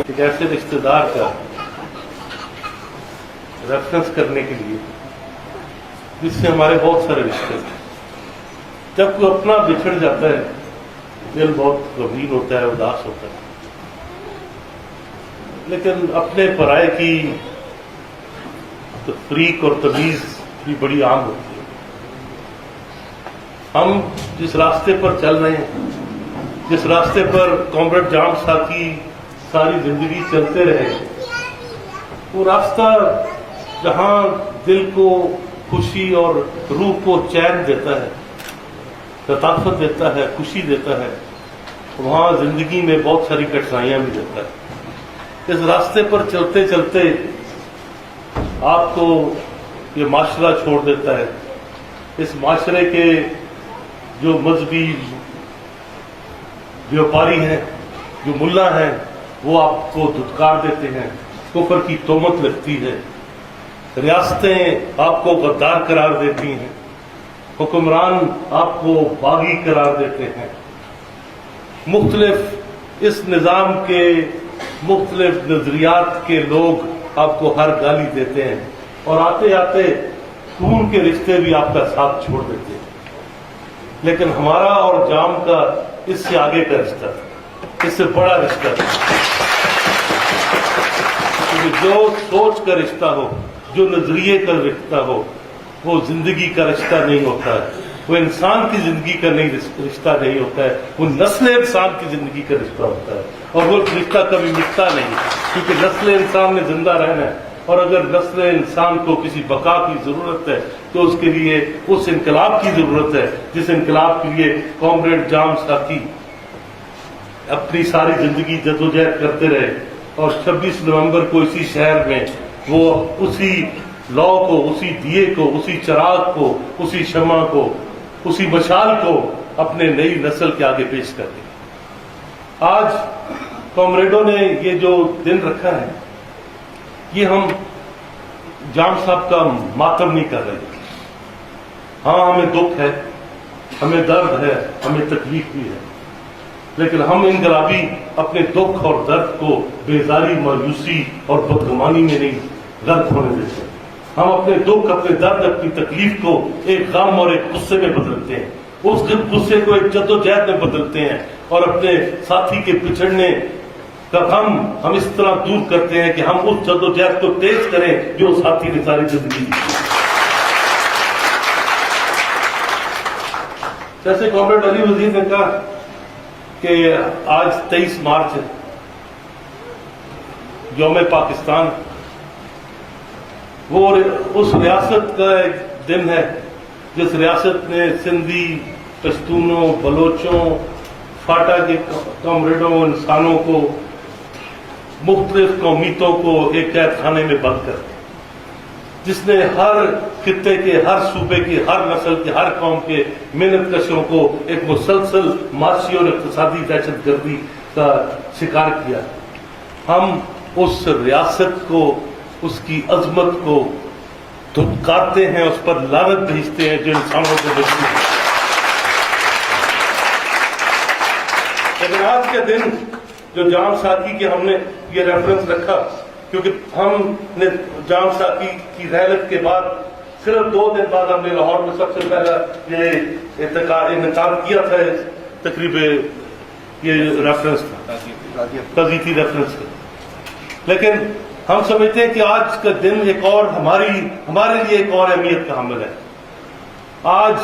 ایک ایسے رشتے دار کا ریفرنس کرنے کے لیے جس سے ہمارے بہت سارے رشتے ہیں. جب کوئی اپنا بچھڑ جاتا ہے دل بہت غمگین ہوتا ہے, اداس ہوتا ہے, لیکن اپنے پرائے کی تفریق اور تمیز بھی بڑی عام ہوتی ہے. ہم جس راستے پر چل رہے ہیں, جس راستے پر کامریڈ جام ساقی ساری زندگی چلتے رہے, وہ راستہ جہاں دل کو خوشی اور روح کو چین دیتا ہے, لطافت دیتا ہے, خوشی دیتا ہے, وہاں زندگی میں بہت ساری کٹھنائیاں بھی دیتا ہے. اس راستے پر چلتے چلتے آپ کو یہ معاشرہ چھوڑ دیتا ہے. اس معاشرے کے جو مذہبی بیوپاری ہیں, جو ملا ہیں, وہ آپ کو دھتکار دیتے ہیں, کفر کی تہمت لگتی ہے, ریاستیں آپ کو غدار قرار دیتی ہیں, حکمران آپ کو باغی قرار دیتے ہیں, مختلف اس نظام کے مختلف نظریات کے لوگ آپ کو ہر گالی دیتے ہیں, اور آتے آتے خون کے رشتے بھی آپ کا ساتھ چھوڑ دیتے ہیں. لیکن ہمارا اور جام کا اس سے آگے کا رشتہ تھا, اس سے بڑا رشتہ تھا. کیونکہ جو سوچ کا رشتہ ہو, جو نظریے کا رشتہ ہو, وہ زندگی کا رشتہ نہیں ہوتا ہے, وہ انسان کی زندگی کا نہیں رشتہ نہیں ہوتا ہے, وہ نسل انسان کی زندگی کا رشتہ ہوتا ہے. اور وہ رشتہ کبھی مٹتا نہیں, کیونکہ نسل انسان نے زندہ رہنا ہے. اور اگر نسل انسان کو کسی بقا کی ضرورت ہے تو اس کے لیے اس انقلاب کی ضرورت ہے جس انقلاب کے لیے کامریڈ جام ساقی اپنی ساری زندگی جدوجہد کرتے رہے. اور 26 نومبر کو اسی شہر میں وہ اسی لو کو, اسی دیے کو, اسی چراغ کو, اسی شمع کو, اسی مشال کو اپنے نئی نسل کے آگے پیش کر دی. آج کامریڈوں نے یہ جو دن رکھا ہے, یہ ہم جام صاحب کا ماتم نہیں کر رہے. ہاں ہمیں دکھ ہے, ہمیں درد ہے, ہمیں تکلیف بھی ہے, لیکن ہم انقلابی اپنے دکھ اور درد کو بیزاری, مایوسی اور بدگمانی میں نہیں غرق ہونے دیتے. ہم اپنے دکھ, اپنے درد, اپنی تکلیف کو ایک غم اور ایک غصے میں بدلتے ہیں, اس غصے کو ایک جدوجہد میں بدلتے ہیں, اور اپنے ساتھی کے بچھڑنے کا غم ہم اس طرح دور کرتے ہیں کہ ہم اس جدوجہد کو تیز کریں جو ساتھی نے ساری زندگی دی. جیسے کامریڈ علی وزیر نے کہا کہ آج 23 مارچ ہے, یوم پاکستان, وہ اس ریاست کا ایک دن ہے جس ریاست نے سندھی, پشتونوں, بلوچوں, فاٹا کے کامریڈوں, انسانوں کو, مختلف قومیتوں کو ایک قید خانے میں بند کر دیا, جس نے ہر خطے کے, ہر صوبے کے, ہر نسل کے, ہر قوم کے محنت کشوں کو ایک مسلسل معاشی اور اقتصادی دہشت گردی کا شکار کیا. ہم اس ریاست کو, اس کی عظمت کو دھتکارتے ہیں, اس پر لعنت بھیجتے ہیں جو انسانوں کو بچتی ہے. لیکن آج کے دن جو جام ساقی کے ہم نے یہ ریفرنس رکھا, کیونکہ ہم نے جام ساقی کی رحلت کے بعد صرف 2 دن بعد ہم نے لاہور میں سب سے پہلا یہ انعقاد کیا تھا, تقریب یہ ریفرنس تھا, تعزیتی ریفرنس تھا. لیکن ہم سمجھتے ہیں کہ آج کا دن ایک اور ہمارے لیے ایک اور اہمیت کا حامل ہے. آج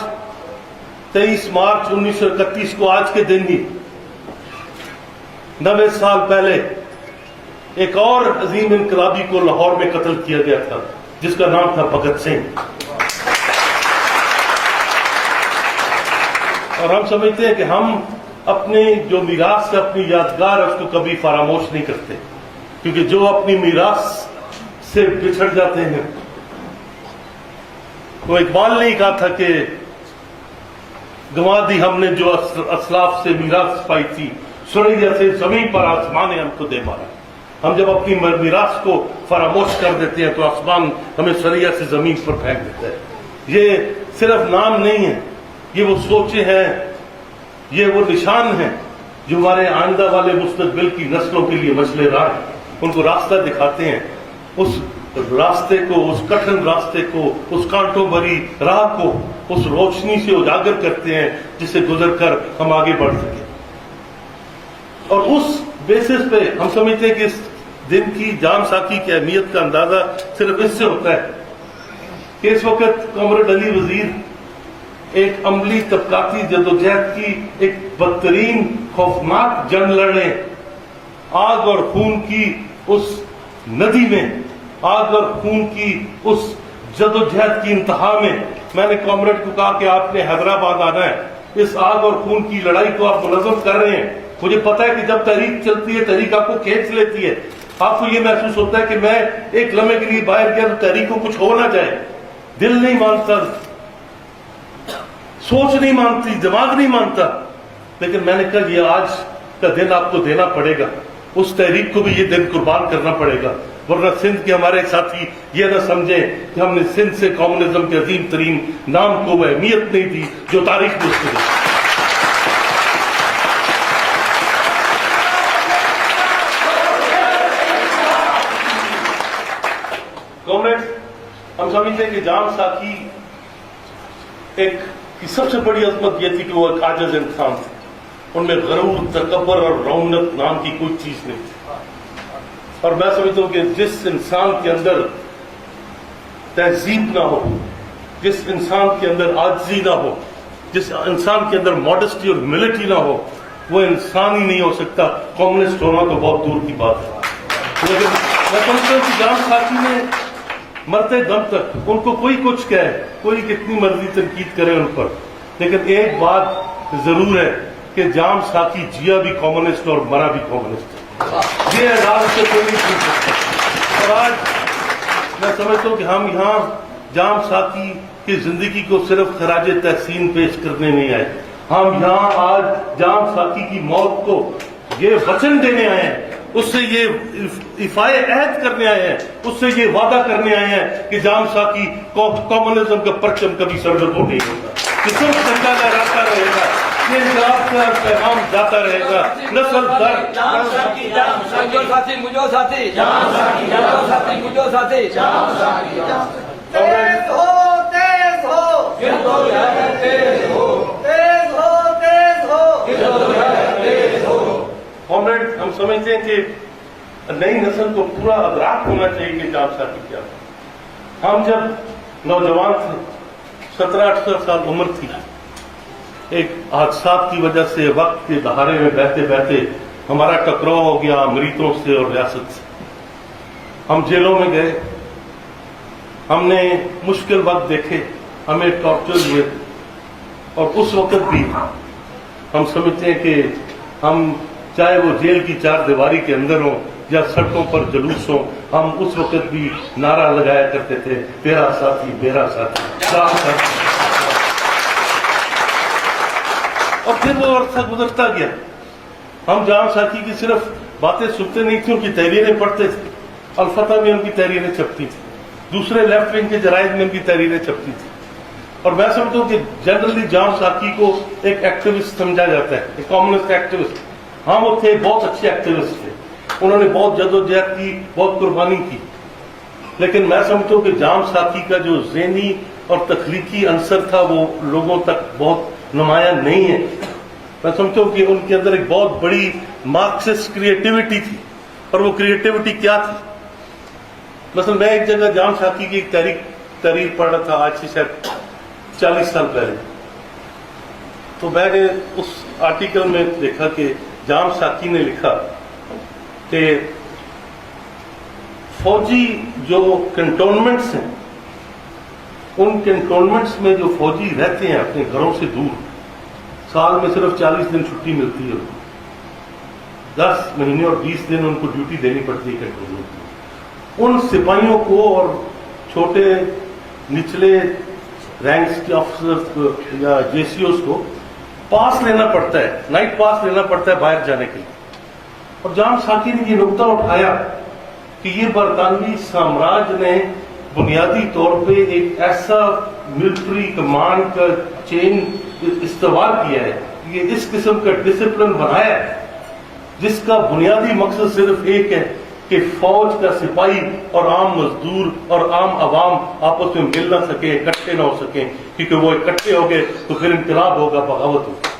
23 مارچ 1931 کو آج کے دن ہی 90 سال پہلے ایک اور عظیم انقلابی کو لاہور میں قتل کیا گیا تھا جس کا نام تھا بھگت سنگھ. اور ہم سمجھتے ہیں کہ ہم اپنی جو میراث ہے, اپنی یادگار ہے, اس کو کبھی فراموش نہیں کرتے, کیونکہ جو اپنی میراث سے بچھڑ جاتے ہیں, تو اقبال نے کہا تھا کہ گنوا دی ہم نے جو اسلاف سے میراث پائی تھی, سریا سے زمین پر آسمان نے ہم کو دے مارا. ہم جب اپنی میراث کو فراموش کر دیتے ہیں تو آسمان ہمیں سریا سے زمین پر پھینک دیتا ہے. یہ صرف نام نہیں ہے, یہ وہ سوچیں ہیں, یہ وہ نشان ہیں جو ہمارے آئندہ والے مستقبل کی نسلوں کے لیے مشعل راہ ہیں، ان کو راستہ دکھاتے ہیں، اس راستے کو، اس کٹھن راستے کو، اس کانٹوں بھری راہ کو اس روشنی سے اجاگر کرتے ہیں جسے گزر کر ہم آگے بڑھ سکیں۔ اور اس بیسس پہ ہم سمجھتے ہیں کہ اس دن کی جام ساکی کی اہمیت کا اندازہ صرف اس سے ہوتا ہے کہ اس وقت کامریڈ علی وزیر ایک عملی طبقاتی جدوجہد کی ایک بدترین خوفناک جنگ لڑ رہے ہیں، آگ اور خون کی اس ندی میں، آگ اور خون کی اس جدوجہد کی انتہا میں میں نے کامریڈ کو کہا کہ آپ نے حیدرآباد آنا ہے، اس آگ اور خون کی لڑائی کو آپ منظم کر رہے ہیں۔ مجھے پتا ہے کہ جب تحریک چلتی ہے تحریک آپ کو کھینچ لیتی ہے، آپ کو یہ محسوس ہوتا ہے کہ میں ایک لمحے کے لیے باہر گیا تو تحریک کو کچھ ہو نہ جائے، دل نہیں مانتا، سوچ نہیں مانتی، دماغ نہیں مانتا، لیکن میں نے کہا یہ آج کا دن آپ کو دینا پڑے گا، اس تحریک کو بھی یہ دن قربان کرنا پڑے گا، ورنہ سندھ کے ہمارے ساتھی یہ نہ سمجھیں کہ ہم نے سندھ سے کمیونزم کے عظیم ترین نام کو وہ اہمیت نہیں دی جو تاریخ میں اس کو دی۔ ہم سمجھتے ہیں کہ جام ساکی ایک کی سب سے بڑی عظمت یہ تھی کہ وہ ایک عاجز انسان تھے، ان میں غرور، تکبر اور رونق نام کی کوئی چیز نہیں تھی، اور میں سمجھتا ہوں کہ جس انسان کے اندر تہذیب نہ ہو، جس انسان کے اندر عاجزی نہ ہو، جس انسان کے اندر ماڈسٹی اور ہیوملٹی نہ ہو، وہ انسان ہی نہیں ہو سکتا، کمیونسٹ ہونا تو بہت دور کی بات ہے۔ لیکن میں سمجھتا ہوں کہ جام ساکی نے مرتے دم تک ان کو کوئی کچھ کہے، کوئی کتنی مرضی تنقید کرے ان پر، لیکن ایک بات ضرور ہے کہ جام ساکی جیا بھی کمیونسٹ اور مرا بھی کمیونسٹ ہے، یہ اعزاز سے کوئی نہیں پوچھ سکتا۔ اور آج میں سمجھتا ہوں کہ ہم یہاں جام ساکی کی زندگی کو صرف خراج تحسین پیش کرنے نہیں آئے، ہم یہاں آج جام ساکی کی موت کو یہ وچن دینے آئے ہیں، اس سے یہ ایفائے عہد کرنے آئے ہیں، اس سے یہ وعدہ کرنے آئے ہیں کہ جام ساکی کمیونزم کا پرچم کبھی سرزد ہو نہیں ہوگا، کہ صرف جھنڈا لہراتا رہے گا، یہ انقلاب کا پیغام جاتا رہے گا، نسل در کامریڈ، ہم سمجھتے ہیں کہ نئی نسل کو پورا ادراک ہونا چاہیے کہ جام ساکی کیا ہے۔ ہم جب نوجوان تھے، 17-18 سال عمر تھی، ایک حادثات کی وجہ سے وقت کے دہاڑے میں بہتے بہتے ہمارا ٹکراؤ ہو گیا امریتوں سے اور ریاست سے، ہم جیلوں میں گئے، ہم نے مشکل وقت دیکھے، ہمیں ٹارچر ہوئے، اور اس وقت بھی ہم سمجھتے ہیں کہ ہم چاہے وہ جیل کی چار دیواری کے اندر ہوں یا سڑکوں پر جلوس ہوں، ہم اس وقت بھی نعرہ لگایا کرتے تھے، تیرا ساتھی میرا ساتھی، ساتھ ساتھ۔ اور پھر وہ عرصہ گزرتا گیا، ہم جام ساکی کی صرف باتیں سنتے نہیں تھے، ان کی تحریریں پڑھتے تھے، الفتح میں ان کی تحریریں چھپتی تھی، دوسرے لیفٹ ونگ کے جرائد میں ان کی تحریریں چھپتی تھی، اور میں سمجھتا ہوں کہ جنرلی جام ساکی کو ایک ایکٹیوسٹ سمجھا جاتا ہے، ایک کمیونسٹ ایکٹیوسٹ۔ ہاں وہ تھے، بہت اچھے ایکٹیوسٹ تھے، انہوں نے بہت جدوجہد کی، بہت قربانی کی، لیکن میں سمجھتا ہوں کہ جام ساکی کا جو ذہنی اور تخلیقی عنصر تھا وہ لوگوں تک بہت نمایاں نہیں ہے۔ میں سمجھتا ہوں کہ ان کے اندر ایک بہت بڑی مارکسسٹ کریٹیوٹی تھی، اور وہ کریٹیوٹی کیا تھی؟ مثلا میں ایک جگہ جام ساکی کی ایک تحریر پڑھ رہا تھا، آج سے شاید 40 سال پہلے، تو میں نے اس آرٹیکل میں دیکھا کہ جام ساکی نے لکھا کہ فوجی جو کنٹونمنٹس ہیں، ان کنٹونمنٹس میں جو فوجی رہتے ہیں اپنے گھروں سے دور، سال میں صرف 40 دن چھٹی ملتی ہے، 10 مہینے اور 20 دن ان کو ڈیوٹی دینی پڑتی ہے کنٹونمنٹ میں، ان سپاہیوں کو اور چھوٹے نچلے رینکس کے آفیسرز یا جے سی اوز کو پاس لینا پڑتا ہے، نائٹ پاس لینا پڑتا ہے باہر جانے کے لیے۔ اور جام ساکی نے یہ نقطہ اٹھایا کہ یہ برطانوی سامراج نے بنیادی طور پہ ایک ایسا ملٹری کمانڈ کا چین استوار کیا ہے یہ اس قسم کا ڈسپلن بنایا ہے جس کا بنیادی مقصد صرف ایک ہے کہ فوج کا سپاہی اور عام مزدور اور عام عوام آپس میں مل نہ سکیں، اکٹھے نہ ہو سکیں، کیونکہ وہ اکٹھے ہو گئے تو پھر انقلاب ہوگا، بغاوت ہوگی۔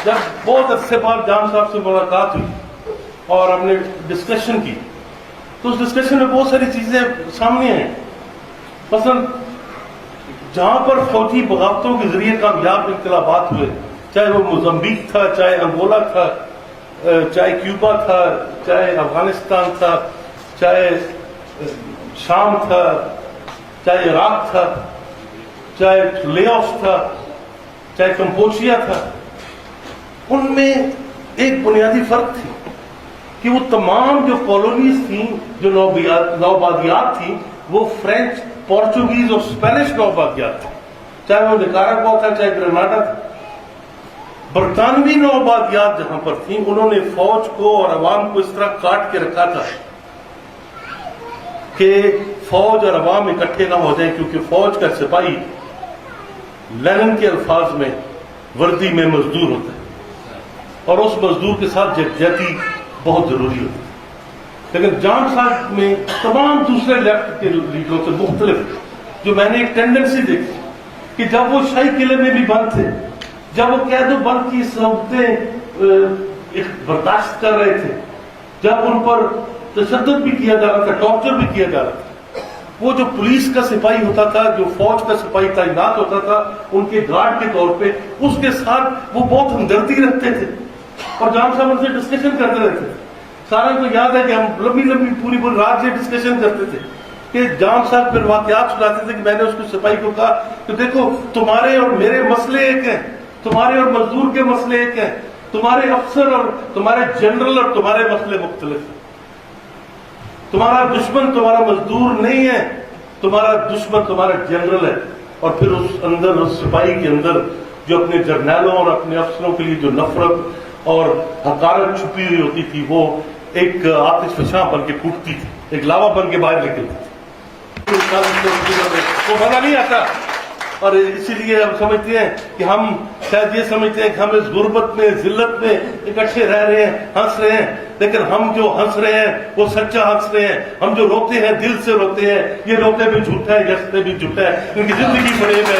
جب بہت عرصے بعد جان صاحب سے ملاقات ہوئی اور ہم نے ڈسکشن کی تو اس ڈسکشن میں بہت ساری چیزیں سامنے آئیں۔ مثلا جہاں پر فوجی بغاوتوں کے ذریعے کامیاب انقلابات ہوئے، چاہے وہ موزمبیق تھا، چاہے انگولا تھا، چاہے کیوبا تھا، چاہے افغانستان تھا، چاہے شام تھا، چاہے عراق تھا، چاہے لیوس تھا، چاہے کمبوڈیا تھا، ان میں ایک بنیادی فرق تھی کہ وہ تمام جو کالونیز تھیں، جو نوآبادیات تھیں، وہ فرینچ، پورچوگیز اور اسپینش نوآبادیات تھیں، چاہے وہ نکاراگوا تھا، چاہے گرناڈا تھا۔ برطانوی نوآبادیات جہاں پر تھیں، انہوں نے فوج کو اور عوام کو اس طرح کاٹ کے رکھا تھا کہ فوج اور عوام اکٹھے نہ ہو جائیں، کیونکہ فوج کا سپاہی لینن کے الفاظ میں وردی میں مزدور ہوتا ہے اور اس مزدور کے ساتھ یکجہتی بہت ضروری ہوتی ہے۔ لیکن جان صاحب میں تمام دوسرے لیفٹ کے لیڈروں سے مختلف جو میں نے ایک ٹینڈنسی دیکھی کہ جب وہ شاہی قلعے میں بھی بند تھے، جب وہ قید و بند کی صورتیں برداشت کر رہے تھے، جب ان پر تشدد بھی کیا جا رہا تھا، ٹارچر بھی کیا جا رہا تھا، وہ جو پولیس کا سپاہی ہوتا تھا، جو فوج کا سپاہی تعینات ہوتا تھا ان کے گارڈ کے طور پہ، اس کے ساتھ وہ بہت ہمدردی رکھتے تھے اور جان صاحب ان سے ڈسکشن کرتے رہتے تھے۔ سارا کو یاد ہے کہ ہم لمبی لمبی پوری رات سے ڈسکشن کرتے تھے کہ جان صاحب پھر واقعات سناتے تھے کہ میں نے اس کو سپاہی کو کہا کہ دیکھو تمہارے اور میرے مسئلے ایک ہیں، تمہارے اور مزدور کے مسئلے ایک ہیں، تمہارے افسر اور تمہارے جنرل اور تمہارے مسئلے مختلف ہیں۔ تمہارا دشمن تمہارا مزدور نہیں ہے، تمہارا دشمن تمہارا جنرل ہے۔ اور پھر اس سپاہی کے اندر جو اپنے جرنیلوں اور اپنے افسروں کے لیے جو نفرت اور حقارت چھپی ہوئی ہوتی تھی، وہ ایک آتش فشاں بن کے پھوٹتی تھی، ایک لاوا بن کے باہر نکلتی تھی۔ وہ مزہ نہیں آتا، اور اسی لیے ہم سمجھتے ہیں کہ ہم شاید یہ سمجھتے ہیں کہ ہم اس غربت میں، ذلت میں اکٹھے رہ رہے ہیں، ہنس رہے ہیں، لیکن ہم جو ہنس رہے ہیں وہ سچا ہنس رہے ہیں۔ ہم جو روتے ہیں دل سے روتے ہیں، یہ روتے بھی جھوٹا ہے، ہنستے بھی جھوٹا ہے، کیونکہ زندگی بڑے میں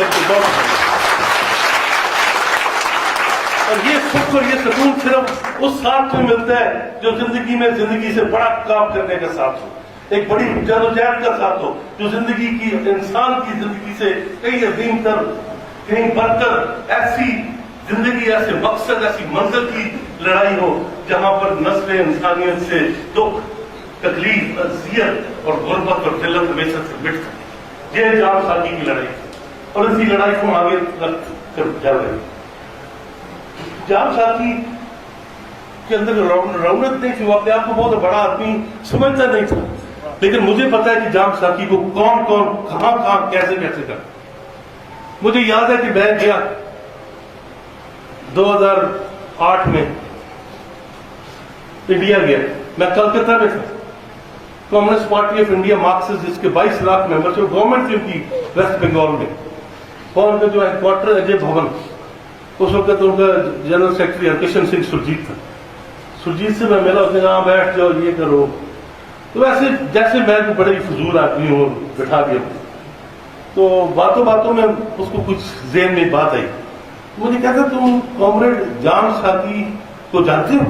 اور یہ سکھ اور یہ سکون صرف اس ساتھ میں ملتا ہے جو زندگی سے بڑا کام کرنے کا ساتھ ہو، ایک بڑی جدوجہد کا ساتھ ہو، جو زندگی کی، انسان کی زندگی سے کئی عظیم تر، کہیں برتر ایسی زندگی، ایسے مقصد، ایسی منزل کی لڑائی ہو جہاں پر نسل انسانیت سے دکھ، تکلیف، اذیت اور غربت اور ذلت ہمیشہ سے مٹ سکے۔ یہ جان ساکی کی لڑائی اور اسی لڑائی کو آگے رکھ کر چل رہے ہیں۔ جان ساکی کے اندر رونق نہیں تھی، وہ اپنے آپ کو بہت بڑا آدمی سمجھتا نہیں تھا، لیکن مجھے پتا ہے کہ جان ساکی کو کون کون کہاں کیسے کرتا۔ مجھے یاد ہے کہ میں گیا 2008 میں انڈیا گیا، میں کلکتہ میں تھا، communist party of India Marxist, جس کے 22 لاکھ ممبر تھے، گورنمنٹ تھی ان کی ویسٹ بنگال میں، اور ان کا جو ہیڈ کوارٹر اجے بھون، اس وقت ان کا جنرل سیکرٹری ہرکشن سنگھ سرجیت تھا۔ سرجیت سے میں ملا، اس نے کہا بیٹھ جاؤ، یہ کرو، تو ویسے جیسے میں کوئی بڑے فضول آدمی ہوں بٹھا دیا، تو باتوں باتوں میں اس کو کچھ ذہن میں بات آئی، مجھے کہتا تم کامریڈ جان ساکی کو جانتے ہو؟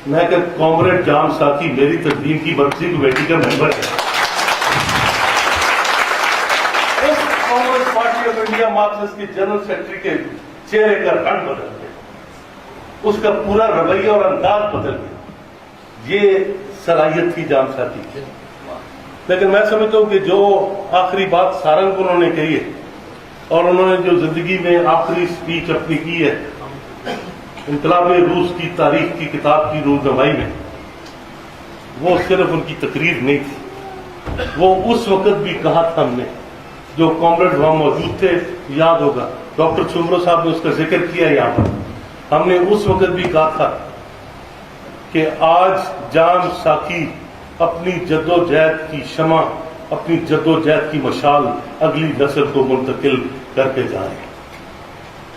میں کہ کامریڈ جان ساکی میری تنظیم کی مرکزی کمیٹی کا ممبر ہے، اس Congress Party of India Marxist کے جنرل سیکرٹری کے چہرے کا رنگ بدل گیا، اس کا پورا رویہ اور انداز بدل گیا۔ یہ صلاحیت تھی جان ساکی کی۔ لیکن میں سمجھتا ہوں کہ جو آخری بات سارنگ کو انہوں نے کہی ہے، اور انہوں نے جو زندگی میں آخری سپیچ اپنی کی ہے انقلاب روس کی تاریخ کی کتاب کی رونمائی میں، وہ صرف ان کی تقریر نہیں تھی، وہ اس وقت بھی کہا تھا ہم نے، جو کامریڈ وہاں موجود تھے یاد ہوگا، ڈاکٹر چومرو صاحب نے اس کا ذکر کیا یہاں پر، ہم نے اس وقت بھی کہا تھا کہ آج جان ساکی اپنی جدوجہد کی شمع، اپنی جدوجہد کی مشال اگلی نسل کو منتقل کر کے جائیں۔